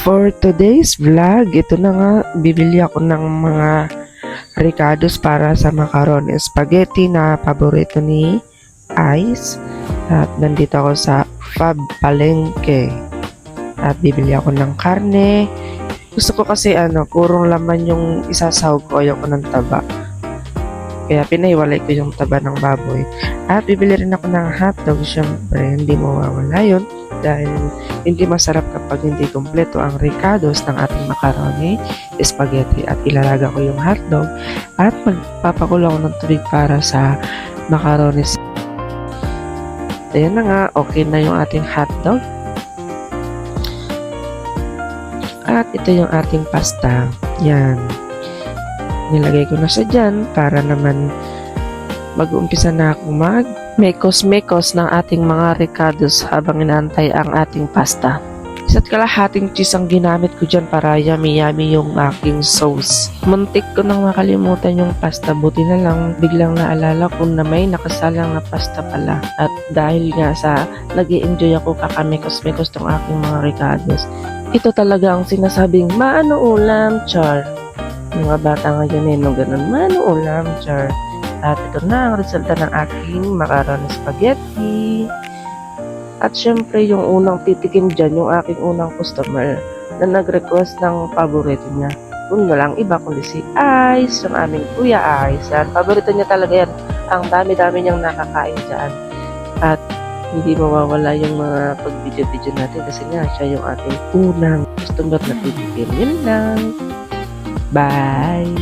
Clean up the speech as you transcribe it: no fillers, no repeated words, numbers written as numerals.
For today's vlog, ito na nga, bibili ako ng mga ricados para sa macaroni spaghetti na paborito ni Ice. At nandito ako sa Fab Palengke. At bibili ako ng karne. Gusto ko kasi purong laman yung isasahog ko, ayoko ng taba. Kaya pinahiwalay ko yung taba ng baboy. At bibili rin ako ng hotdog, syempre hindi mawawala yun. Dahil hindi masarap kapag hindi kumpleto ang ricados ng ating macaroni, spaghetti at ilalaga ko yung hotdog at magpapakulo ako ng tubig para sa macaroni. Ayan na nga, okay na yung ating hotdog. At ito yung ating pasta. Yan. Nilagay ko na siya dyan para naman mag-uumpisa na ako mekos-mekos ng ating mga ricados habang inaantay ang ating pasta. Isa't kalahating cheese ang ginamit ko dyan para yummy-yummy yung aking sauce. Muntik ko nang makalimutan yung pasta, buti na lang biglang naalala ko na may nakasalang na pasta pala. At dahil nga sa nag-i-enjoy ako kakamekos-mekos tong aking mga ricados, ito talaga ang sinasabing maano ulam, char. Mga bata ngayon no ganun, maano ulam, char. At ito na ang resulta ng aking macaroni spaghetti. At syempre, yung unang titikim dyan, yung aking unang customer na nag-request ng paborito niya. Kung walang iba kundi si Ice, yung aming kuya Ice. Yan, paborito niya talaga yan. Ang dami-dami niyang nakakain dyan. At hindi mawawala yung mga pag-video-video natin kasi nga siya yung ating unang customer na titikim. Yun lang. Bye!